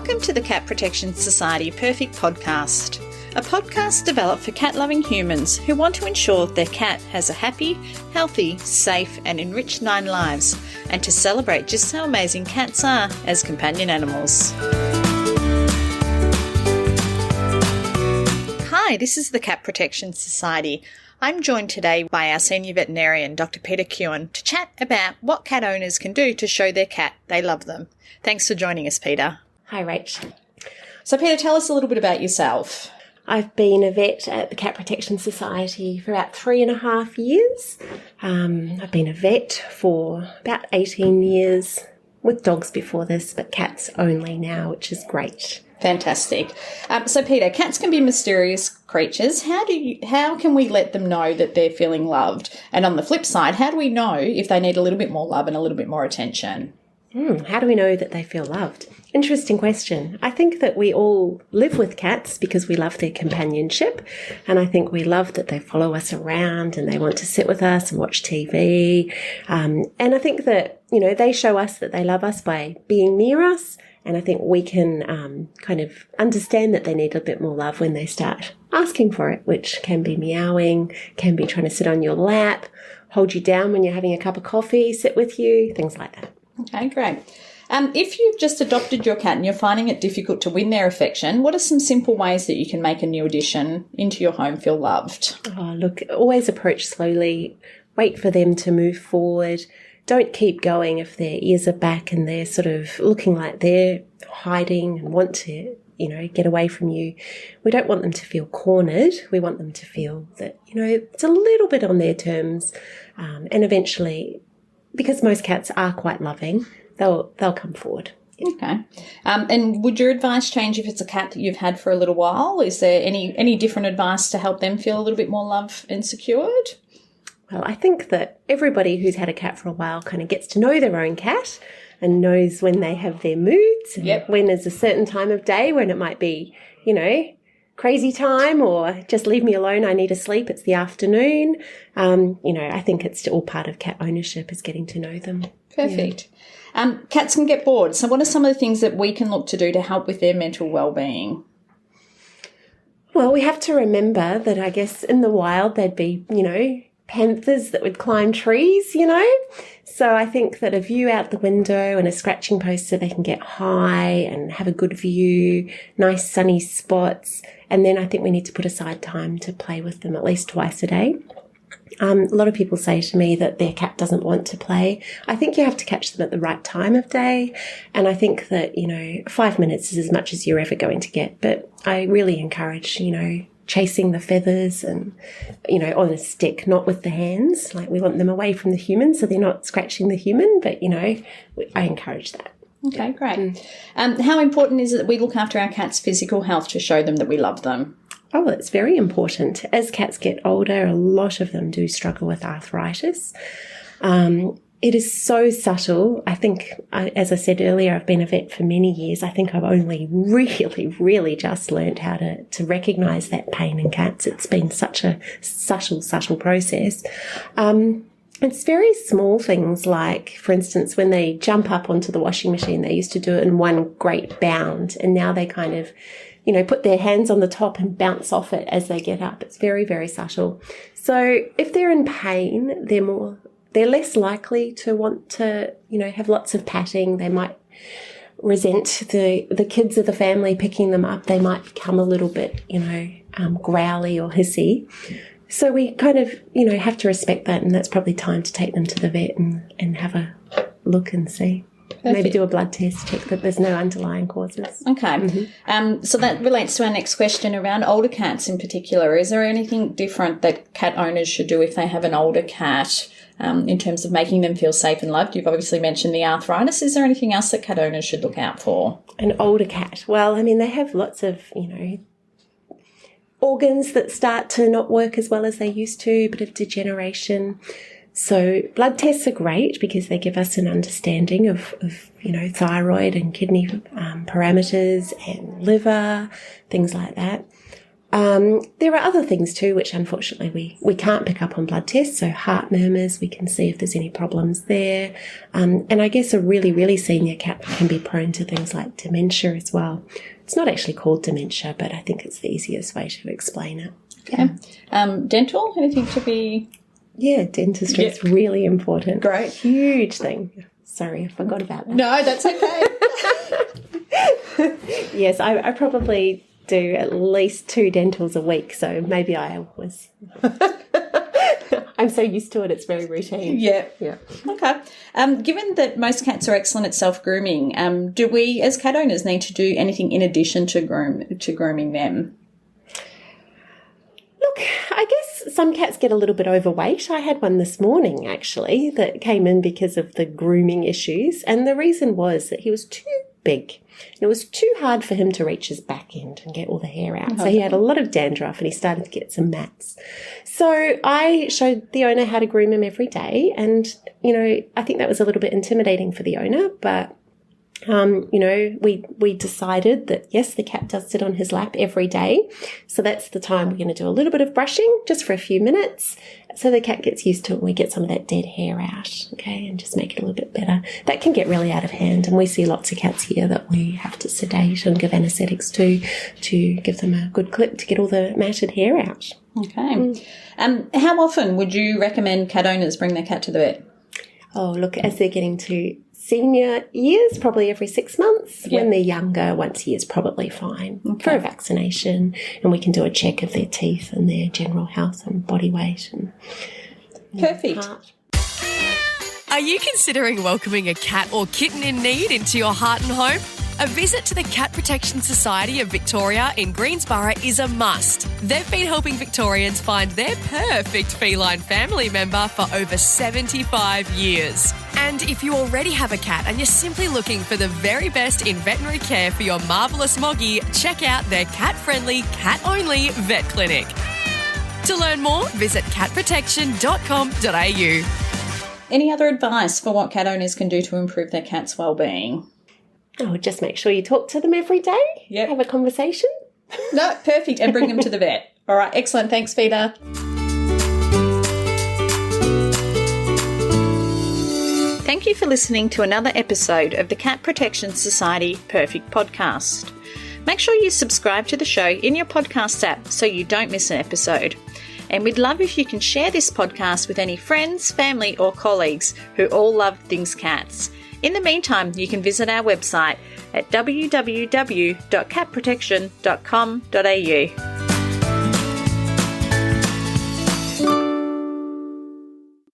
Welcome to the Cat Protection Society Perfect Podcast, a podcast developed for cat-loving humans who want to ensure their cat has a happy, healthy, safe and enriched 9 lives, and to celebrate just how amazing cats are as companion animals. Hi, this is the Cat Protection Society. I'm joined today by our senior veterinarian, Dr. Peter Keown, to chat about what cat owners can do to show their cat they love them. Thanks for joining us, Peter. Hi, Rach. So, Peter, tell us a little bit about yourself. I've been a vet at the Cat Protection Society for about 3.5 years. I've been a vet for about 18 years, with dogs before this, but cats only now, which is great. Fantastic. So, Peter, cats can be mysterious creatures. How can we let them know that they're feeling loved? And on the flip side, how do we know if they need a little bit more love and a little bit more attention? How do we know that they feel loved? Interesting question. I think that we all live with cats because we love their companionship, and I think we love that they follow us around and they want to sit with us and watch TV. And I think that, they show us that they love us by being near us, and I think we can kind of understand that they need a bit more love when they start asking for it, which can be meowing, can be trying to sit on your lap, hold you down when you're having a cup of coffee, sit with you, things like that. Okay, great. If you've just adopted your cat and you're finding it difficult to win their affection, what are some simple ways that you can make a new addition into your home feel loved? Oh, look, always approach slowly. Wait for them to move forward. Don't keep going if their ears are back and they're sort of looking like they're hiding and want to, get away from you. We don't want them to feel cornered. We want them to feel that, it's a little bit on their terms. And eventually, because most cats are quite loving, they'll come forward. Okay. And would your advice change if it's a cat that you've had for a little while? Is there any different advice to help them feel a little bit more loved and secured? Well, I think that everybody who's had a cat for a while kind of gets to know their own cat and knows when they have their moods, Yep. When there's a certain time of day when it might be, crazy time or just leave me alone, I need to sleep, it's the afternoon. I think it's all part of cat ownership is getting to know them. Perfect. Yeah. Cats can get bored. So what are some of the things that we can look to do to help with their mental well-being? Well, we have to remember that I guess in the wild there'd be, panthers that would climb trees, So I think that a view out the window and a scratching post so they can get high and have a good view, nice sunny spots. And then I think we need to put aside time to play with them at least twice a day. A lot of people say to me that their cat doesn't want to play. I think you have to catch them at the right time of day. And I think that, 5 minutes is as much as you're ever going to get. But I really encourage, chasing the feathers and, on a stick, not with the hands. Like we want them away from the human so they're not scratching the human. But, I encourage that. Okay, great. How important is it that we look after our cats' physical health to show them that we love them? Oh, it's very important. As cats get older, a lot of them do struggle with arthritis. It is so subtle. I think, as I said earlier, I've been a vet for many years. I think I've only really, really just learned how to recognise that pain in cats. It's been such a subtle process. It's very small things like, for instance, when they jump up onto the washing machine, they used to do it in one great bound, and now they kind of, put their hands on the top and bounce off it as they get up. It's very, very subtle. So if they're in pain, they're less likely to want to, have lots of patting. They might resent the kids of the family picking them up. They might become a little bit, growly or hissy. So we kind of, have to respect that, and that's probably time to take them to the vet and have a look and see. Perfect. Maybe do a blood test, check that there's no underlying causes. Okay. Mm-hmm. So that relates to our next question around older cats in particular. Is there anything different that cat owners should do if they have an older cat in terms of making them feel safe and loved? You've obviously mentioned the arthritis. Is there anything else that cat owners should look out for? An older cat. Well, they have lots of, organs that start to not work as well as they used to, a bit of degeneration. So blood tests are great because they give us an understanding of thyroid and kidney parameters and liver, things like that. There are other things too, which unfortunately we can't pick up on blood tests. So heart murmurs, we can see if there's any problems there. And I guess a really, really senior cat can be prone to things like dementia as well. It's not actually called dementia, but I think it's the easiest way to explain it. Okay. Dental, anything to be... Yeah, dentistry is really important. Great. Huge thing. Sorry, I forgot about that. No, that's okay. Yes, I probably do at least 2 dentals a week, so maybe I was... I'm so used to it, it's very routine. Yeah. Yeah. Okay. Given that most cats are excellent at self-grooming, do we as cat owners need to do anything in addition to grooming them? Look, I guess some cats get a little bit overweight. I had one this morning, actually, that came in because of the grooming issues, and the reason was that he was too big. It was too hard for him to reach his back end and get all the hair out. So he had a lot of dandruff and he started to get some mats. So I showed the owner how to groom him every day. And, I think that was a little bit intimidating for the owner, but we decided that, yes, the cat does sit on his lap every day. So that's the time we're going to do a little bit of brushing just for a few minutes so the cat gets used to it and we get some of that dead hair out, okay, and just make it a little bit better. That can get really out of hand, and we see lots of cats here that we have to sedate and give anaesthetics to give them a good clip to get all the matted hair out. Okay. How often would you recommend cat owners bring their cat to the vet? Oh, look, as they're getting to senior years, probably every 6 months. Yep. When they're younger, once a year is probably fine for a vaccination, and we can do a check of their teeth and their general health and body weight. And perfect. Heart. Are you considering welcoming a cat or kitten in need into your heart and home? A visit to the Cat Protection Society of Victoria in Greensborough is a must. They've been helping Victorians find their perfect feline family member for over 75 years. And if you already have a cat and you're simply looking for the very best in veterinary care for your marvellous Moggy, check out their cat-friendly, cat-only vet clinic. To learn more, visit catprotection.com.au. Any other advice for what cat owners can do to improve their cat's well-being? Oh, just make sure you talk to them every day. Yep. Have a conversation. No, perfect. And bring them to the vet. All right, excellent. Thanks, Vida. Thank you for listening to another episode of the Cat Protection Society Perfect Podcast. Make sure you subscribe to the show in your podcast app so you don't miss an episode. And we'd love if you can share this podcast with any friends, family or colleagues who all love things cats. In the meantime, you can visit our website at www.catprotection.com.au.